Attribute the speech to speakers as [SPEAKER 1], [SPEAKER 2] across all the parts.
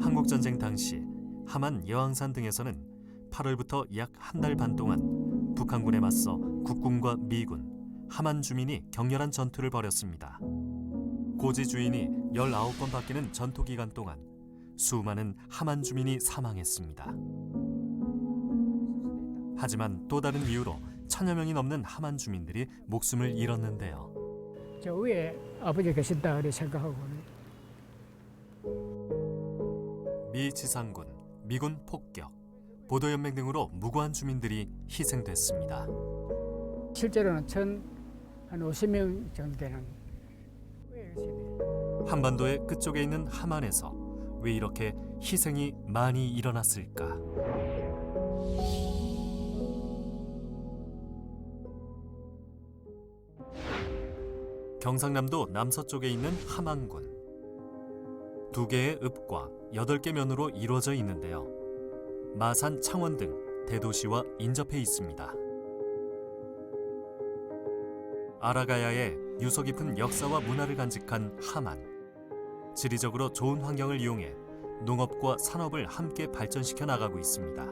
[SPEAKER 1] 한국전쟁 당시 함안 여왕산 등에서는 8월부터 약 한 달 반 동안 북한군에 맞서 국군과 미군, 함안 주민이 격렬한 전투를 벌였습니다. 고지 주인이 19번 바뀌는 전투 기간 동안 수많은 함안 주민이 사망했습니다. 하지만 또 다른 이유로 1000여 명이 넘는 함안 주민들이 목숨을 잃었는데요.
[SPEAKER 2] 저 위에 아버지 계신다 그래 생각하고는.
[SPEAKER 1] 미 지상군, 미군 폭격, 보도연맹 등으로 무고한 주민들이 희생됐습니다.
[SPEAKER 2] 실제로는 한 50명 정도 되는.
[SPEAKER 1] 한반도의 끝쪽에 있는 함안에서 왜 이렇게 희생이 많이 일어났을까? 경상남도 남서쪽에 있는 함안군. 2개의 읍과 8개 면으로 이루어져 있는데요. 마산, 창원 등 대도시와 인접해 있습니다. 아라가야의 유서 깊은 역사와 문화를 간직한 함안. 지리적으로 좋은 환경을 이용해 농업과 산업을 함께 발전시켜 나가고 있습니다.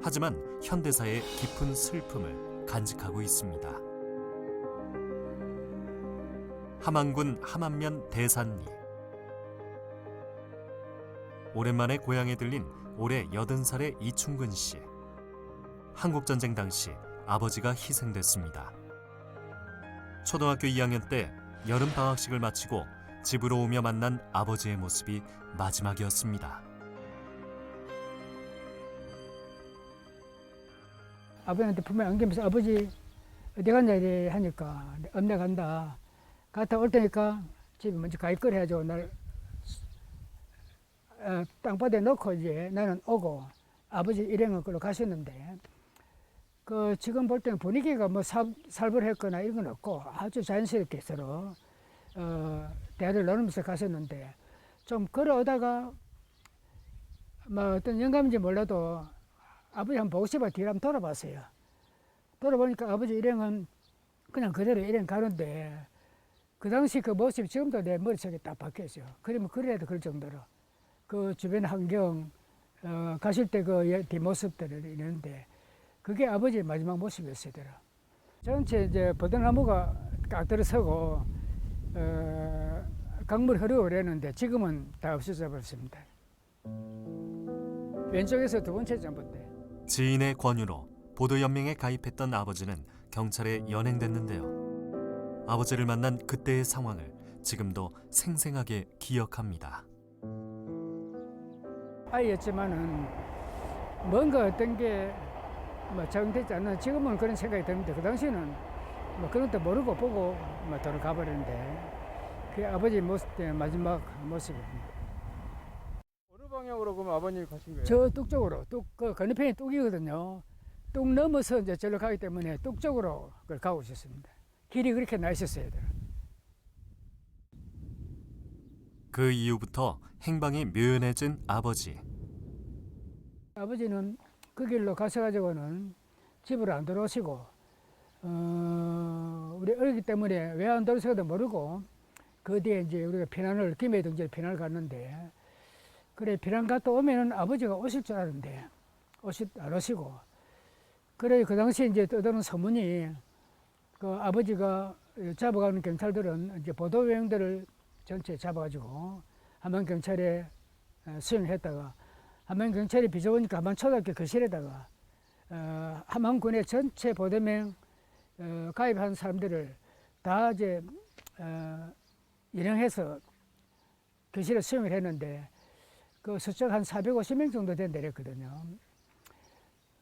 [SPEAKER 1] 하지만 현대사의 깊은 슬픔을 간직하고 있습니다. 함안군 함안면 대산리. 오랜만에 고향에 들린 올해 80살의 이충근 씨. 한국전쟁 당시 아버지가 희생됐습니다. 초등학교 2학년 때 여름 방학식을 마치고 집으로 오며 만난 아버지의 모습이 마지막이었습니다.
[SPEAKER 2] 아버지한테 분명히 안기면서 아버지 어디 갔냐 이래 하니까 엄마 간다. 갔다 올 테니까 집에 먼저 가 있거라 해가지고 날 땅바닥에 놓고 이제 나는 오고 아버지 일행은 걸로 가셨는데 그 지금 볼 때는 분위기가 뭐 살벌했거나 이런 건 없고 아주 자연스럽게 서로 대화를 나누면서 가셨는데 좀 걸어오다가 뭐 어떤 영감인지 몰라도 아버지 한번 보고 싶어 뒤를 한번 돌아봤어요. 돌아보니까 아버지 일행은 그냥 그대로 일행 가는데 그 당시 그 모습이 지금도 내 머릿속에 딱 박혀있어요. 그러면 그래도 그럴 정도로 그 주변 환경 가실 때 그 뒷모습들을 이러는데 그게 아버지의 마지막 모습이었어요. 전체 이제 버드나무가 딱 들어서고 강물 흐르고 그랬는데 지금은 다 없어져 버렸습니다. 왼쪽에서 두 번째 점부인데.
[SPEAKER 1] 지인의 권유로 보도연맹에 가입했던 아버지는 경찰에 연행됐는데요. 아버지를 만난 그때의 상황을 지금도 생생하게 기억합니다.
[SPEAKER 2] 아이였지만은 뭔가 어떤 게 뭐 정되지 않나 지금은 그런 생각이 드는데 그 당시에는 뭐 그런 것도 모르고 보고 뭐 돌아가 버렸는데 그 아버지 모습 때 마지막 모습입니다.
[SPEAKER 3] 어느 방향으로 그러면 아버님이 가신 거예요?
[SPEAKER 2] 저 뚝 쪽으로 그 건너편이 뚝이거든요. 뚝 넘어서 이제 절로 가기 때문에 뚝 쪽으로 그걸 가고 있었습니다. 길이 그렇게 나 있었어요.
[SPEAKER 1] 그 이후부터 행방이 묘연해진 아버지.
[SPEAKER 2] 아버지는 그 길로 가셔가지고는 집으로 안 들어오시고 우리 어리기 때문에 왜 안 들어오시고도 모르고 그 뒤에 이제 우리가 피난을 김해등지에 피난을 갔는데 그래 피난 갔다 오면은 아버지가 오실 줄 알았는데 안 오시고 그래 그 당시에 이제 떠도는 소문이 그 아버지가 잡아가는 경찰들은 이제 보도여행들을 전체 잡아가지고 함안 경찰에 수용했다가 함안 경찰이 비좁으니까 함안 초등학교 교실에다가 함안군의 전체 보도명 가입한 사람들을 다 이제 일행해서 교실에 수용을 했는데 그 숫자가 한 450명 정도 된다 그랬거든요.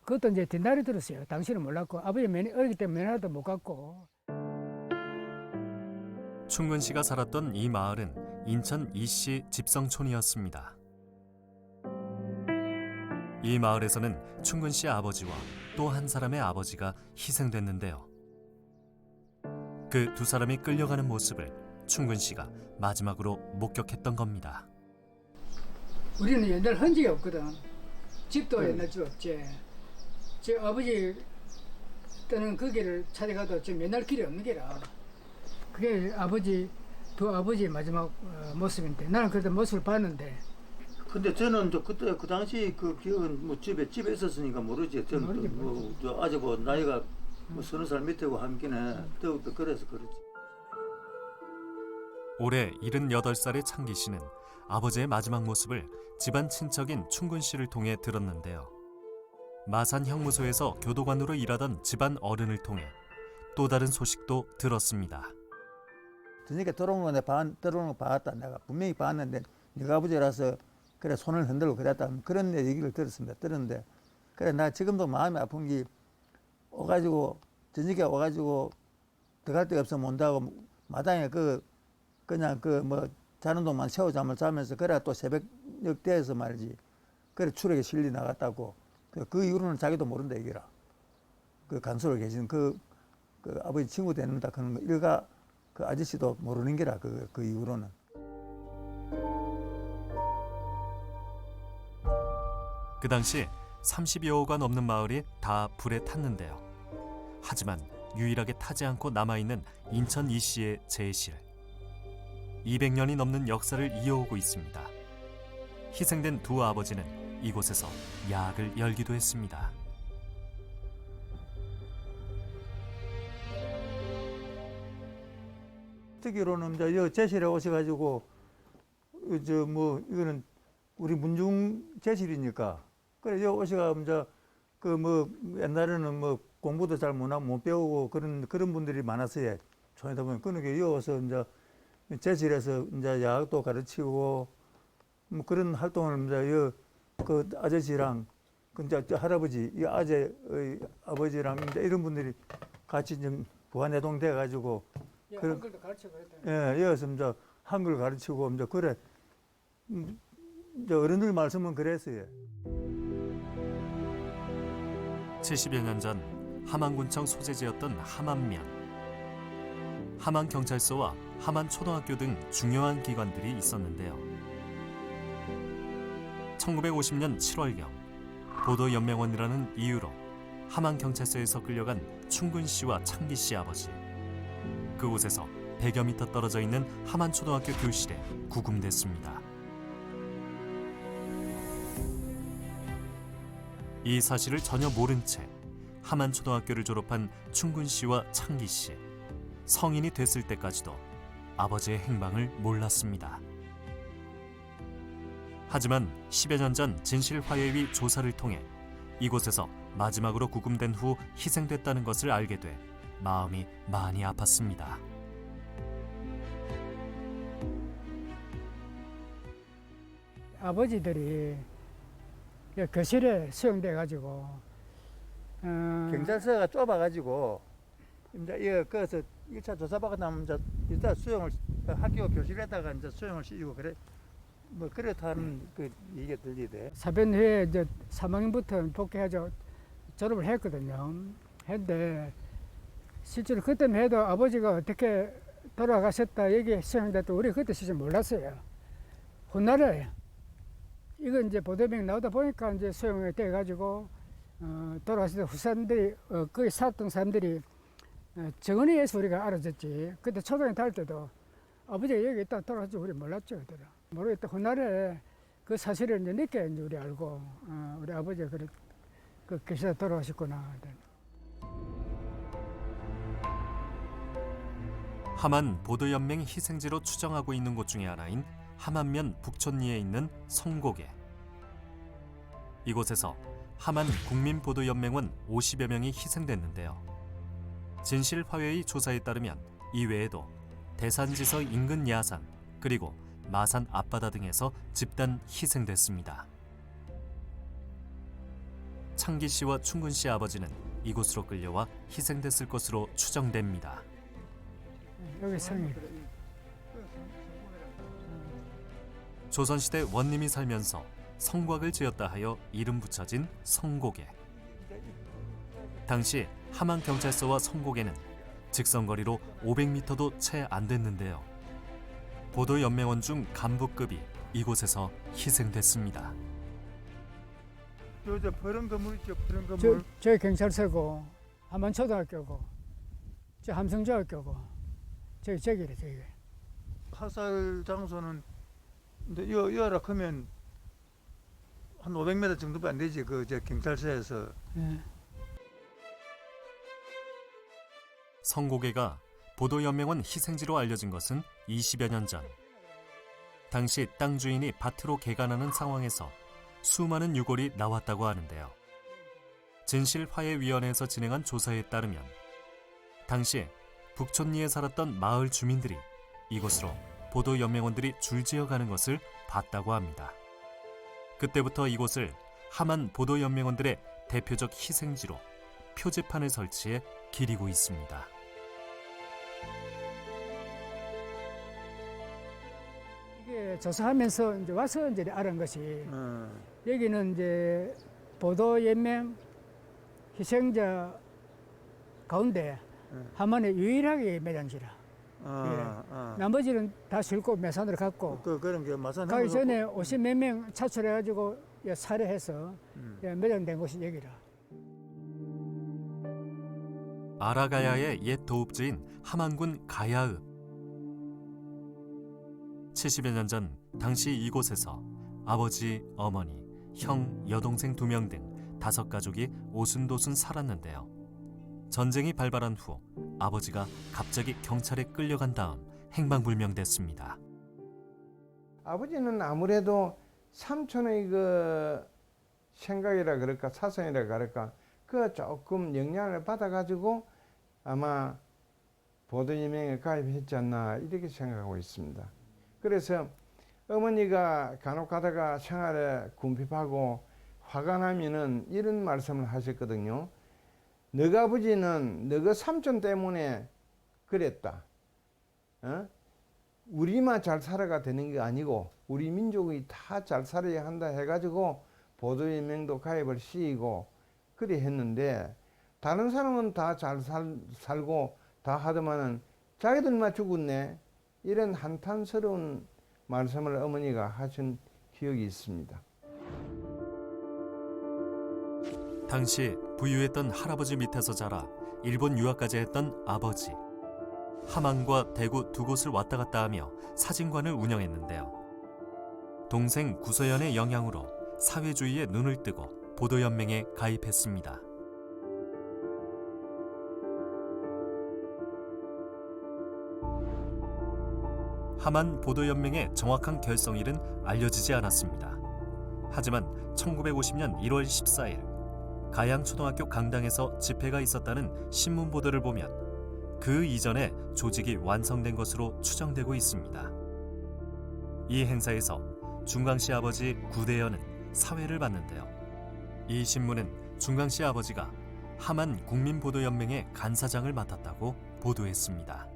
[SPEAKER 2] 그것도 이제 뒷날이 들었어요. 당시는 몰랐고 아버지 어리기 때문에 면회도 못 갔고.
[SPEAKER 1] 충근 씨가 살았던 이 마을은 인천 이씨 집성촌이었습니다. 이 마을에서는 충근 씨의 아버지와 또 한 사람의 아버지가 희생됐는데요. 그 두 사람이 끌려가는 모습을 충근 씨가 마지막으로 목격했던 겁니다.
[SPEAKER 2] 우리는 옛날 흔적이 없거든. 집도 옛날 집 없지. 제 아버지 때는 그 길을 찾아가도 지금 옛날 길이 없는 게라. 그게 두 아버지의 마지막 모습인데 나는 그래도 모습을 봤는데
[SPEAKER 4] 근데 저는 저 그때 그 당시 그 기억은 뭐 집에 있었으니까 모르지. 저는
[SPEAKER 2] 모르지,
[SPEAKER 4] 뭐저 아직 뭐 나이가 뭐 서너 살 밑이고 함께네. 더욱더 그래서 그렇지.
[SPEAKER 1] 올해 78살의 창기 씨는 아버지의 마지막 모습을 집안 친척인 충근 씨를 통해 들었는데요. 마산 형무소에서 교도관으로 일하던 집안 어른을 통해 또 다른 소식도 들었습니다.
[SPEAKER 4] 저녁에 들어오는 거 봤다. 내가 분명히 봤는데 네가 아버지라서 그래 손을 흔들고 그랬다. 그런 얘기를 들었는데 그래 나 지금도 마음이 아픈 게 오가지고 저녁에 와가지고 들어갈 데가 없으면 온다고 마당에 그냥 뭐 자는 동안 새우 잠을 자면서 그래 또 새벽녘 돼서 말이지 그래 추락에 실리 나갔다고 그 이후로는 자기도 모른다 얘기라. 그 간소를 계신 그 아버지 친구 되는다 그런 거 일가 그 아저씨도 모르는 게라 그 이후로는.
[SPEAKER 1] 그 당시 30여 호가 넘는 마을이 다 불에 탔는데요. 하지만 유일하게 타지 않고 남아있는 인천 이씨의 제실. 200년이 넘는 역사를 이어오고 있습니다. 희생된 두 아버지는 이곳에서 약을 열기도 했습니다.
[SPEAKER 4] 듣기로는 이제 여 제실에 오셔가지고 저 뭐 이거는 우리 문중 제실이니까 그래 여 오셔가 이제 그 뭐 옛날에는 뭐 공부도 잘 못 배우고 그런 분들이 많았어요. 초에다 보면 그러니까 여 와서 이제 제실에서 이제 야학도 가르치고 뭐 그런 활동을 이제 그 아저씨랑 그 이제 저 할아버지 이 아재의 아버지랑 이제 이런 분들이 같이 좀 부하내동 돼 가지고 그런
[SPEAKER 2] 한글도 가르치고 그랬다.
[SPEAKER 4] 예, 여기서 이제 한글 가르치고 이제 그래 이제 어른들 말씀은 그랬어요.
[SPEAKER 1] 70여 년 전 함안군청 소재지였던 함안면. 함안경찰서와 함안초등학교 등 중요한 기관들이 있었는데요. 1950년 7월경 보도연맹원이라는 이유로 함안경찰서에서 끌려간 충근 씨와 창기 씨 아버지. 그곳에서 100여 미터 떨어져 있는 함안초등학교 교실에 구금됐습니다. 이 사실을 전혀 모른 채 함안초등학교를 졸업한 충근 씨와 창기 씨. 성인이 됐을 때까지도 아버지의 행방을 몰랐습니다. 하지만 10여 년 전 진실화해위 조사를 통해 이곳에서 마지막으로 구금된 후 희생됐다는 것을 알게 돼 마음이 많이 아팠습니다.
[SPEAKER 2] 아버지들이 거실에 수용돼 가지고
[SPEAKER 4] 경찰서가 좁아가지고 이제 거기서 1차 조사받고 나면 이제 일단 수용을 학교 교실에다가 이제 수용을 시키고 그래 뭐 그렇다는 그 얘기가 들리대.
[SPEAKER 2] 사변 후에 이제 3학년부터 복귀해서 졸업을 했거든요. 했는데 실제로 그때만 해도 아버지가 어떻게 돌아가셨다 얘기 수용됐다 우리 그때 진짜 몰랐어요. 훗날에 이거 이제 보도명 나오다 보니까 이제 수용이 돼가지고 돌아가신 후사람들이 거기 살았던 사람들이 정언에 의해서 우리가 알아졌지. 그때 초등학교 다닐 때도 아버지가 여기 있다 돌아가서 우리 몰랐죠. 그때는. 모르겠다. 훗날에 그 사실을 이제 늦게 이제 우리 알고 우리 아버지가 그 계시다 돌아가셨구나.
[SPEAKER 1] 함안 보도연맹 희생지로 추정하고 있는 곳 중에 하나인 함안면 북촌리에 있는 성곡에. 이곳에서 함안 국민보도연맹원 50여 명이 희생됐는데요. 진실화해위 조사에 따르면 이 외에도 대산지서 인근 야산 그리고 마산 앞바다 등에서 집단 희생됐습니다. 창기 씨와 충근 씨 아버지는 이곳으로 끌려와 희생됐을 것으로 추정됩니다.
[SPEAKER 2] 여기 성이.
[SPEAKER 1] 조선시대 원님이 살면서 성곽을 지었다 하여 이름 붙여진 성곡에. 당시 함안경찰서와 성곡에는 직선거리로 500m도 채 안 됐는데요. 보도연맹원 중 간부급이 이곳에서 희생됐습니다.
[SPEAKER 4] 저 푸른 건물 있죠, 푸른 건물.
[SPEAKER 2] 저희 경찰서고 함안초등학교고 저 함성중학교고 저기래 저기.
[SPEAKER 4] 학살 장소는 근데 여라 크면 한 500m 정도밖에 안 되지. 그 저 경찰서에서.
[SPEAKER 2] 예.
[SPEAKER 1] 성고개가 보도연맹원 희생지로 알려진 것은 20여 년 전. 당시 땅 주인이 밭으로 개간하는 상황에서 수많은 유골이 나왔다고 하는데요. 진실화해위원회에서 진행한 조사에 따르면 당시 북촌리에 살았던 마을 주민들이 이곳으로 보도연맹원들이 줄지어 가는 것을 봤다고 합니다. 그때부터 이곳을 함안 보도연맹원들의 대표적 희생지로 표지판을 설치해 기리고 있습니다.
[SPEAKER 2] 이게 조사하면서 이제 와서 이제 알은 것이 여기는 이제 보도연맹 희생자 가운데 함안에 유일하게 매장지라. 나머지는 다 실고 매산으로 갔고
[SPEAKER 4] 그런 게 마산
[SPEAKER 2] 가기 전에 50 몇 명 차출해가지고 살해해서 매장된 곳이 여기라.
[SPEAKER 1] 아라가야의 옛 도읍지인 함안군 가야읍. 70여 년 전 당시 이곳에서 아버지, 어머니, 형, 여동생 2명 등 5가족이 오순도순 살았는데요. 전쟁이 발발한 후 아버지가 갑자기 경찰에 끌려간 다음 행방불명됐습니다.
[SPEAKER 3] 아버지는 아무래도 삼촌의 그 생각이라 그럴까 사상이라 그럴까 그 조금 영향을 받아가지고 아마 보도연맹에 가입했지 않나 이렇게 생각하고 있습니다. 그래서 어머니가 간혹 가다가 생활에 궁핍하고 화가 나면은 이런 말씀을 하셨거든요. 너가 아버지는 너가 삼촌 때문에 그랬다. 우리만 잘 살아가 되는 게 아니고 우리 민족이 다 잘 살아야 한다 해가지고 보도연맹도 가입을 시키고 그리 했는데 다른 사람은 다 잘 살고 다 하더만은 자기들만 죽었네. 이런 한탄스러운 말씀을 어머니가 하신 기억이 있습니다.
[SPEAKER 1] 당시 부유했던 할아버지 밑에서 자라 일본 유학까지 했던 아버지. 함안과 대구 2곳을 왔다 갔다 하며 사진관을 운영했는데요. 동생 구서연의 영향으로 사회주의에 눈을 뜨고 보도연맹에 가입했습니다. 함안 보도연맹의 정확한 결성일은 알려지지 않았습니다. 하지만 1950년 1월 14일 가양초등학교 강당에서 집회가 있었다는 신문 보도를 보면 그 이전에 조직이 완성된 것으로 추정되고 있습니다. 이 행사에서 중광씨 아버지 구대연은 사회를 받는데요. 이 신문은 중광씨 아버지가 함안 국민보도연맹의 간사장을 맡았다고 보도했습니다.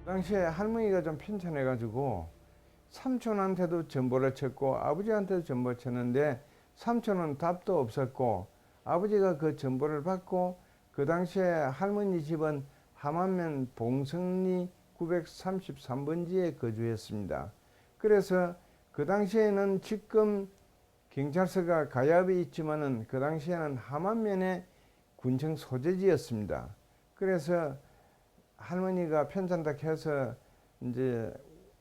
[SPEAKER 3] 당시에 할머니가 좀 편찮아가지고 삼촌한테도 전보를 쳤고 아버지한테도 전보를 쳤는데 삼촌은 답도 없었고 아버지가 그 전보를 받고 그 당시에 할머니 집은 함안면 봉성리 933번지에 거주했습니다. 그래서 그 당시에는 지금 경찰서가 가야읍에 있지만은 그 당시에는 함안면의 군청 소재지였습니다. 그래서 할머니가 편찮다 해서 이제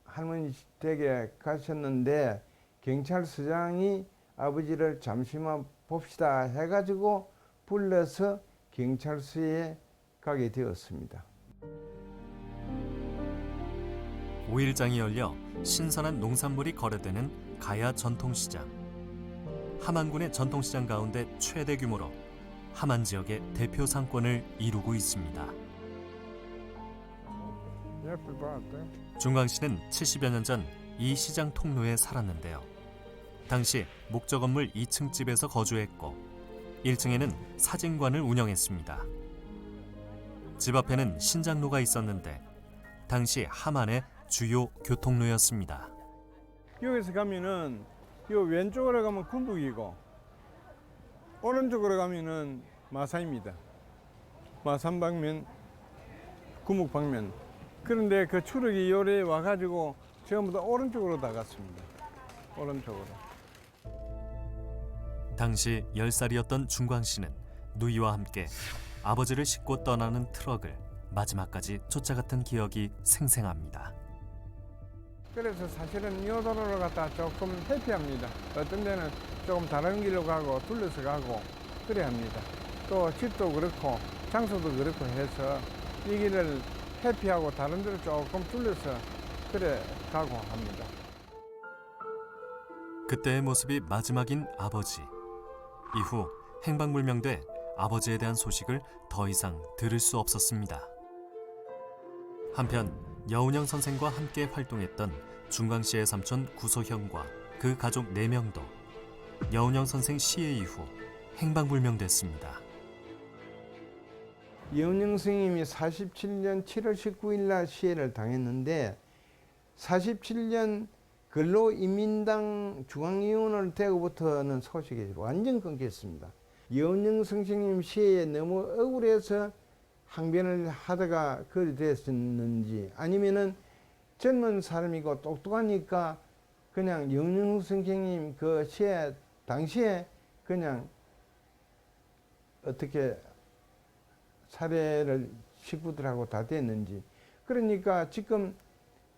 [SPEAKER 3] 할머니 댁에 가셨는데 경찰서장이 아버지를 잠시만 봅시다 해가지고 불러서 경찰서에 가게 되었습니다.
[SPEAKER 1] 5일장이 열려 신선한 농산물이 거래되는 가야 전통시장. 함안군의 전통시장 가운데 최대 규모로 함안 지역의 대표 상권을 이루고 있습니다. 중광씨는 70여 년 전 이 시장 통로에 살았는데요. 당시 목적 건물 2층 집에서 거주했고 1층에는 사진관을 운영했습니다. 집 앞에는 신장로가 있었는데 당시 함안의 주요 교통로였습니다.
[SPEAKER 3] 여기서 가면은 요 왼쪽으로 가면 군북이고 오른쪽으로 가면은 마산입니다. 마산 방면, 구묵 방면. 그런데 그 추력이 요래 와가지고 전부 다 오른쪽으로 다 갔습니다. 오른쪽으로.
[SPEAKER 1] 당시 10살이었던 중광씨는 누이와 함께 아버지를 싣고 떠나는 트럭을 마지막까지 쫓아갔던 기억이 생생합니다.
[SPEAKER 3] 그래서 사실은 요 도로를 갖다 조금 회피합니다. 어떤 데는 조금 다른 길로 가고 둘러서 가고 그래 합니다. 또 집도 그렇고 장소도 그렇고 해서 이 길을 회피하고 다른 데로 조금 둘러서 그래 가고 합니다.
[SPEAKER 1] 그때의 모습이 마지막인 아버지. 이후 행방불명돼 아버지에 대한 소식을 더 이상 들을 수 없었습니다. 한편 여운형 선생과 함께 활동했던 중광 씨의 삼촌 구소형과 그 가족 4명도 여운형 선생 시해 이후 행방불명됐습니다.
[SPEAKER 3] 여운형 스님이 47년 7월 19일 날 시해를 당했는데 47년 근로인민당 중앙위원을 되고부터는 소식이 완전 끊겼습니다. 여운형 선생님 시해에 너무 억울해서 항변을 하다가 그리 됐었는지 아니면은 젊은 사람이고 똑똑하니까 그냥 여운형 선생님 그 시해 당시에 그냥 어떻게 살해를 식구들하고 다 됐는지. 그러니까 지금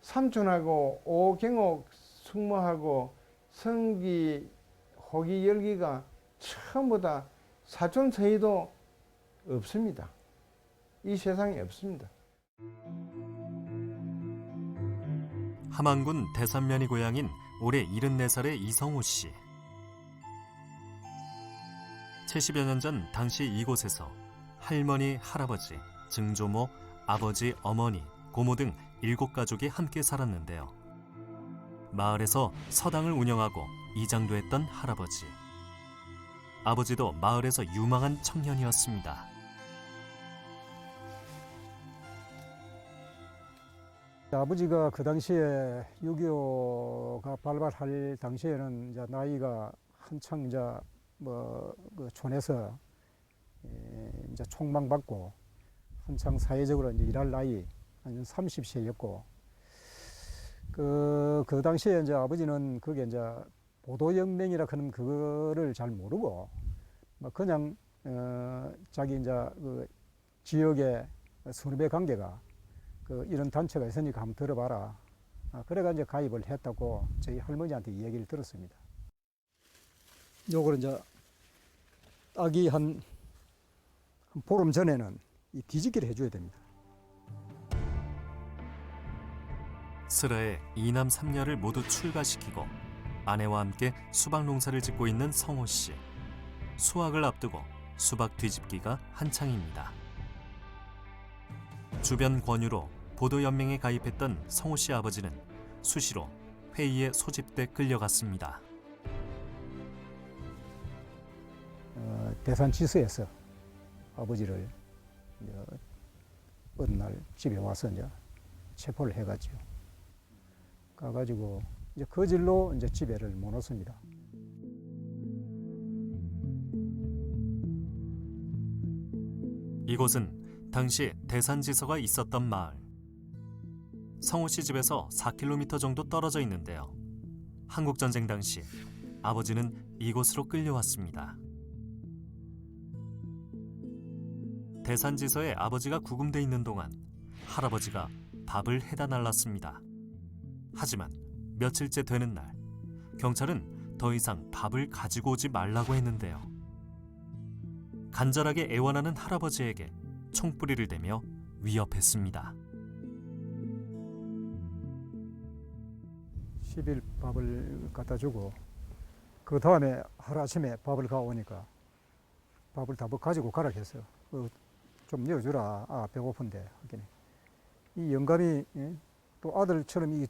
[SPEAKER 3] 삼촌하고 오경옥 숙모하고 성기 호기 열기가 전부 다 사촌 사이도 없습니다. 이 세상에 없습니다.
[SPEAKER 1] 함안군 대산면이 고향인 올해 74살의 이성호 씨. 70여 년 전 당시 이곳에서 할머니, 할아버지, 증조모, 아버지, 어머니, 고모 등 7가족이 함께 살았는데요. 마을에서 서당을 운영하고 이장도 했던 할아버지. 아버지도 마을에서 유망한 청년이었습니다.
[SPEAKER 5] 아버지가 그 당시에 6.25가 발발할 당시에는 이제 나이가 한창 이제 그 촌에서 이제 총망받고 한창 사회적으로 이제 일할 나이 한 30세였고 그 당시에 이제 아버지는 그게 이제 보도혁명이라 하는 그거를 잘 모르고 뭐 그냥 자기 이제 그 지역의 선후배 관계가 그 이런 단체가 있으니까 한번 들어봐라. 그래가 이제 가입을 했다고 저희 할머니한테 이야기를 들었습니다. 요걸 이제 딱이 한 보름 전에는 이 뒤집기를 해줘야 됩니다.
[SPEAKER 1] 슬하에 2남 3녀를 모두 출가시키고 아내와 함께 수박 농사를 짓고 있는 성호 씨. 수확을 앞두고 수박 뒤집기가 한창입니다. 주변 권유로 보도연맹에 가입했던 성호 씨 아버지는 수시로 회의에 소집돼 끌려갔습니다.
[SPEAKER 5] 대산지서에서 아버지를 어느 날 집에 와서 이제 체포를 해가지고 가가지고 이제 그 질로 이제 집에를 못 왔습니다.
[SPEAKER 1] 이곳은 당시 대산지서가 있었던 마을. 성호 씨 집에서 4km 정도 떨어져 있는데요. 한국전쟁 당시 아버지는 이곳으로 끌려왔습니다. 대산지서에 아버지가 구금돼 있는 동안 할아버지가 밥을 해다 날랐습니다. 하지만 며칠째 되는 날 경찰은 더 이상 밥을 가지고 오지 말라고 했는데요. 간절하게 애원하는 할아버지에게 총뿌리를 대며 위협했습니다.
[SPEAKER 5] 10일 밥을 갖다 주고 그 다음에 하루아침에 밥을 가오니까 밥을 다 가지고 가라 했어요. 좀 내어주라. 배고픈데 하긴 이 영감이 또 아들처럼 이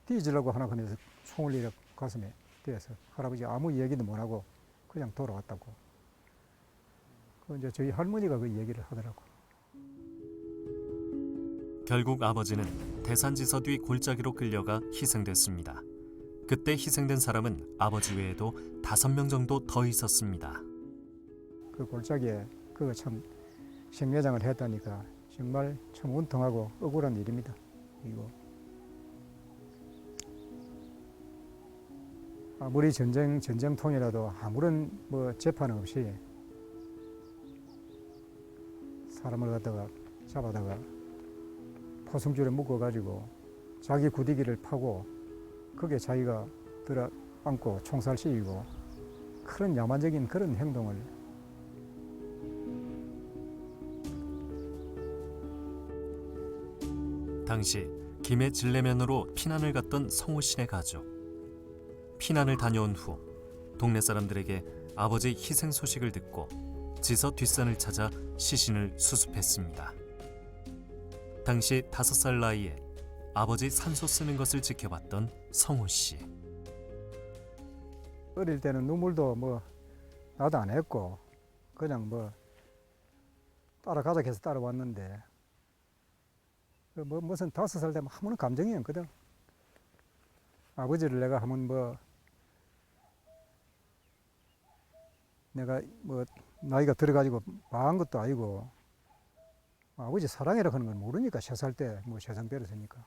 [SPEAKER 5] 뒤지려고 하나 하면서 총을 이렇게 가슴에 대서 할아버지 아무 얘기도 못 하고 그냥 돌아왔다고. 그 이제 저희 할머니가 그 얘기를 하더라고.
[SPEAKER 1] 결국 아버지는 대산지서 뒤 골짜기로 끌려가 희생됐습니다. 그때 희생된 사람은 아버지 외에도 5명 정도 더 있었습니다.
[SPEAKER 5] 그 골짜기에 그거 참 생매장을 했다니까 정말 참 운통하고 억울한 일입니다. 이거 아무리 전쟁통이라도 아무런 재판 없이 사람을 갖다가 잡아다가 포승줄에 묶어가지고 자기 구디기를 파고 그게 자기가 들어 안고 총살 씌이고 그런 야만적인 그런 행동을
[SPEAKER 1] 당시 김해 진례면으로 피난을 갔던 성호 씨네 가족. 피난을 다녀온 후 동네 사람들에게 아버지 희생 소식을 듣고 지서 뒷산을 찾아 시신을 수습했습니다. 당시 5살 나이에 아버지 산소 쓰는 것을 지켜봤던 성호 씨.
[SPEAKER 5] 어릴 때는 눈물도 뭐 나도 안 했고 그냥 뭐 따라가자 해서 따라왔는데 뭐 무슨 5살 되면 아무런 감정이 없거든. 아버지를 내가 하면 뭐 내가 뭐 나이가 들어가지고 봐한 것도 아니고 아버지 사랑이라 하는 건 모르니까 3살 때 뭐 세상 배렸으니까.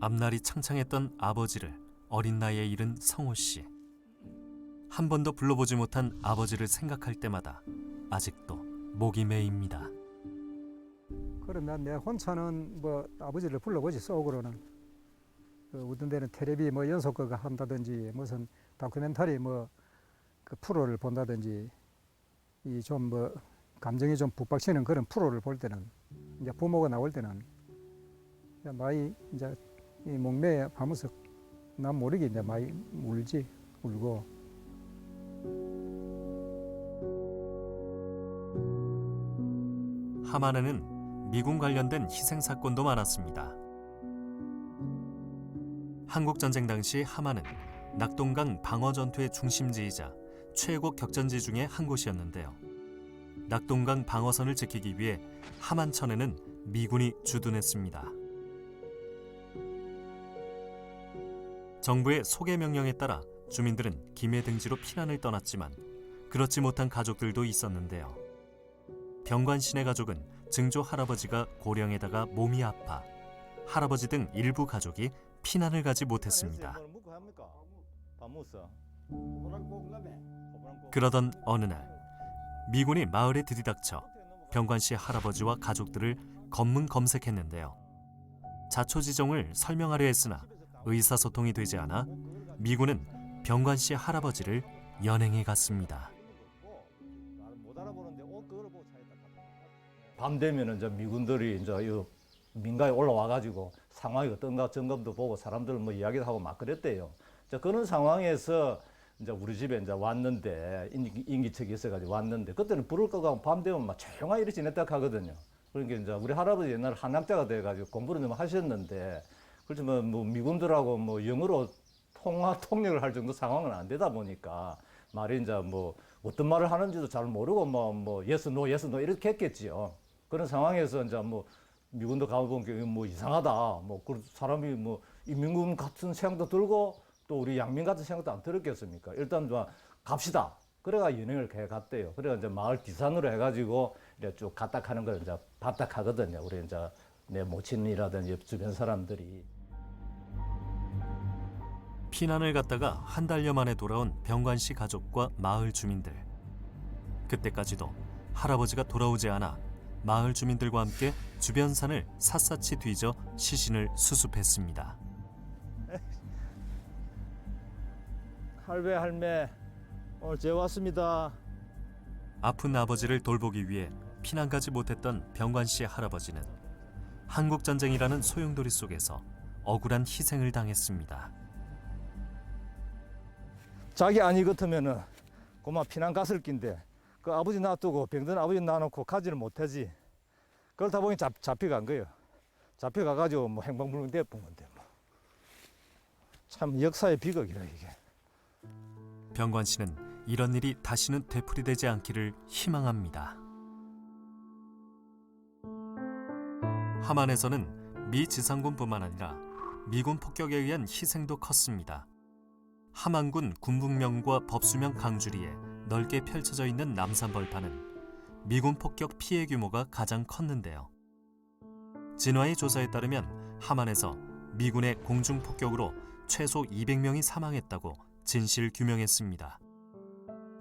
[SPEAKER 1] 앞날이 창창했던 아버지를 어린 나이에 잃은 성호 씨. 한 번도 불러보지 못한 아버지를 생각할 때마다 아직도 목이 메입니다.
[SPEAKER 5] 그러면 내 혼자는 뭐 아버지를 불러보지 속으로는 어떤 데는 텔레비 뭐 연속극을 한다든지 무슨 다큐멘터리 뭐 그 프로를 본다든지 이 좀 뭐 감정이 좀 북박치는 그런 프로를 볼 때는 이제 부모가 나올 때는 많이 이제 이 목매에 하면서 난 모르게 이제 많이 울고.
[SPEAKER 1] 함안에는 미군 관련된 희생 사건도 많았습니다. 한국전쟁 당시 함안은 낙동강 방어 전투의 중심지이자 최고 격전지 중에 한 곳이었는데요. 낙동강 방어선을 지키기 위해 함안천에는 미군이 주둔했습니다. 정부의 소개 명령에 따라 주민들은 김해 등지로 피난을 떠났지만 그렇지 못한 가족들도 있었는데요. 병관 씨네 가족은 증조 할아버지가 고령에다가 몸이 아파 할아버지 등 일부 가족이 피난을 가지 못했습니다. 그러던 어느 날 미군이 마을에 들이닥쳐 병관 씨 할아버지와 가족들을 검문 검색했는데요. 자초지종을 설명하려 했으나 의사소통이 되지 않아 미군은 병관 씨 할아버지를 연행해 갔습니다.
[SPEAKER 6] 밤 되면은 이제 미군들이 이제 이 민가에 올라와 가지고 상황이 어떤가 점검도 보고 사람들 뭐 이야기도 하고 막 그랬대요. 자, 그런 상황에서 이제 우리 집에 이제 왔는데 인기척이 있어가지고 왔는데 그때는 불을 끄고 밤 되면 막 조용하게 이렇게 지냈다 하거든요. 그러니까 이제 우리 할아버지 옛날 한학자가 돼가지고 공부를 좀 하셨는데 그렇지만 뭐 미군들하고 뭐 영어로 통역을 할 정도 상황은 안 되다 보니까 말이 이제 뭐 어떤 말을 하는지도 잘 모르고 뭐 yes no 이렇게 했겠지요. 그런 상황에서 이제 뭐 미군도 가보면 뭐 이상하다. 뭐 그 사람이 뭐 인민군 같은 생각도 들고 또 우리 양민 같은 생각도 안 들었겠습니까? 일단 좀 갑시다. 그래가 연행을 해 갔대요. 그래가 이제 마을 뒤산으로 해가지고 이제 쭉 갔다 가는 걸 이제 봤다 가거든요. 우리 이제 내 모친이라든지 주변 사람들이.
[SPEAKER 1] 피난을 갔다가 한 달여 만에 돌아온 병관 씨 가족과 마을 주민들. 그때까지도 할아버지가 돌아오지 않아 마을 주민들과 함께 주변 산을 샅샅이 뒤져 시신을 수습했습니다.
[SPEAKER 6] 할배 할매 오늘 제 왔습니다.
[SPEAKER 1] 아픈 아버지를 돌보기 위해 피난 가지 못했던 병관 씨의 할아버지는 한국전쟁이라는 소용돌이 속에서 억울한 희생을 당했습니다.
[SPEAKER 6] 자기 아니 같으면은 고마 피난 갔을 낀데 그 아버지 놔두고 병든 아버지 놔놓고 가지를 못하지. 그러다 보니 잡혀간 거예요. 잡혀가가지고 뭐 행방불명 돼본 건데 뭐. 참 역사의 비극이라 이게.
[SPEAKER 1] 병관 씨는 이런 일이 다시는 되풀이되지 않기를 희망합니다. 함안에서는 미 지상군뿐만 아니라 미군 폭격에 의한 희생도 컸습니다. 함안군 군북면과 법수면 강주리에 넓게 펼쳐져 있는 남산벌판은 미군 폭격 피해 규모가 가장 컸는데요. 진화의 조사에 따르면 함안에서 미군의 공중 폭격으로 최소 200명이 사망했다고 진실 규명했습니다.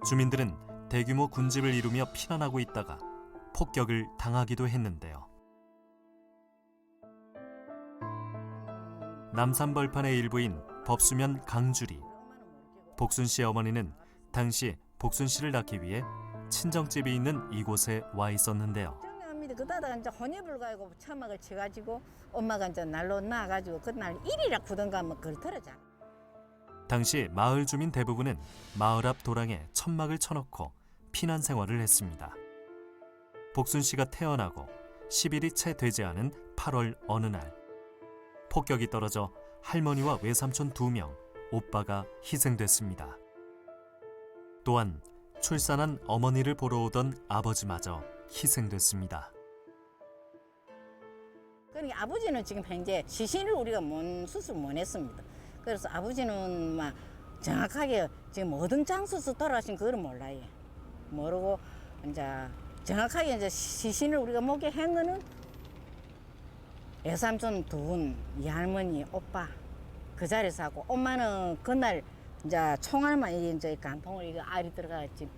[SPEAKER 1] 주민들은 대규모 군집을 이루며 피난하고 있다가 폭격을 당하기도 했는데요. 남산벌판의 일부인 법수면 강주리. 복순 씨의 어머니는 당시 복순 씨를 낳기 위해 친정집이 있는 이곳에 와 있었는데요.
[SPEAKER 7] 정리합니다. 그다가 이제 혼입불가하고 처막을 쳐가지고 엄마가 이제 날로 나가지고 그날 일이라 굳은가 하면 그걸 털어자.
[SPEAKER 1] 당시 마을 주민 대부분은 마을 앞 도랑에 천막을 쳐놓고 피난 생활을 했습니다. 복순 씨가 태어나고 10일이 채 되지 않은 8월 어느 날, 폭격이 떨어져 할머니와 외삼촌 2명, 오빠가 희생됐습니다. 또한 출산한 어머니를 보러 오던 아버지마저 희생됐습니다.
[SPEAKER 7] 그러니까 아버지는 지금 현재 시신을 우리가 수술 못 했습니다. 그래서 아버지는 막 정확하게 지금 어떤 장소에서 돌아가신 그걸 몰라요. 모르고 이제 정확하게 이제 시신을 우리가 목격한 거는 외삼촌 2분, 이 할머니, 오빠 그 자리에서 하고 엄마는 그날 이제 총알만 이제 간통을 이거 알이 들어가지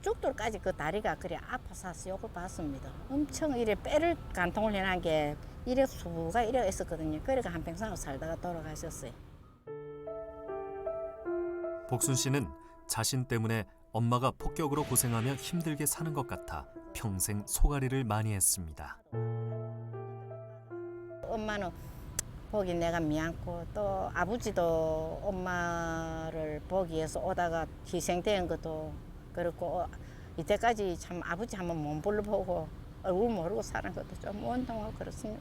[SPEAKER 7] 죽도록까지 그 다리가 그래 아파서 욕을 받습니다. 엄청 이래 뼈를 간통을 해놓은 게 이래 수가 이래 있었거든요. 그래가 한평생을 살다가 돌아가셨어요.
[SPEAKER 1] 복순 씨는 자신 때문에 엄마가 폭격으로 고생하며 힘들게 사는 것 같아 평생 소가리를 많이 했습니다.
[SPEAKER 7] 엄마는 보기 내가 미안고 또 아버지도 엄마를 보기 위해서 오다가 희생된 것도 그렇고 이때까지 참 아버지 한번 몸 불러보고 얼굴 모르고 사는 것도 좀 원통하고 그렇습니다.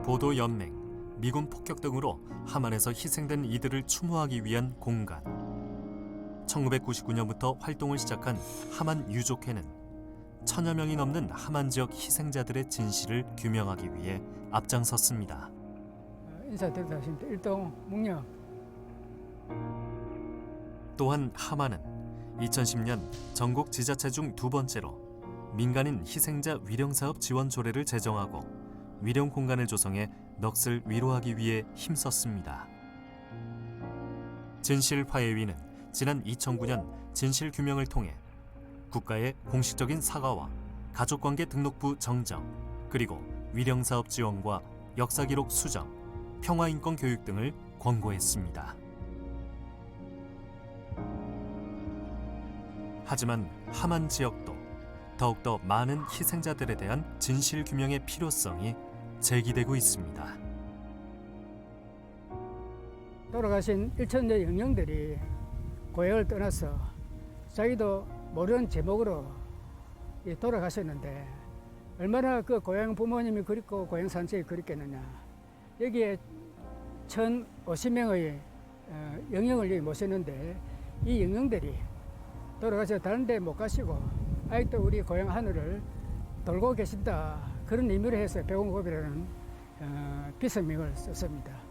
[SPEAKER 1] 보도연맹, 미군 폭격 등으로 함안에서 희생된 이들을 추모하기 위한 공간. 1999년부터 활동을 시작한 함안 유족회는 1000여 명이 넘는 함안 지역 희생자들의 진실을 규명하기 위해 앞장섰습니다.
[SPEAKER 2] 인사드리다 싶습니다. 일동 묵념.
[SPEAKER 1] 또한 함안은 2010년 전국 지자체 중 2번째로 민간인 희생자 위령사업 지원 조례를 제정하고 위령 공간을 조성해 넋을 위로하기 위해 힘썼습니다. 진실화해위는 지난 2009년 진실규명을 통해 국가의 공식적인 사과와 가족관계 등록부 정정, 그리고 위령사업 지원과 역사기록 수정, 평화인권 교육 등을 권고했습니다. 하지만 함안 지역도 더욱더 많은 희생자들에 대한 진실규명의 필요성이 제기되고 있습니다.
[SPEAKER 2] 돌아가신 일천여 영령들이 고향을 떠나서 자기도 모르는 제목으로 돌아가셨는데 얼마나 그 고향 부모님이 그립고 고향 산책이 그립겠느냐. 여기에 1050명의 영령을 여기 모셨는데 이 영령들이 돌아가서 다른 데 못 가시고 아직도 우리 고향 하늘을 돌고 계신다. 그런 의미로 해서 백운고비라는 비서명을 썼습니다.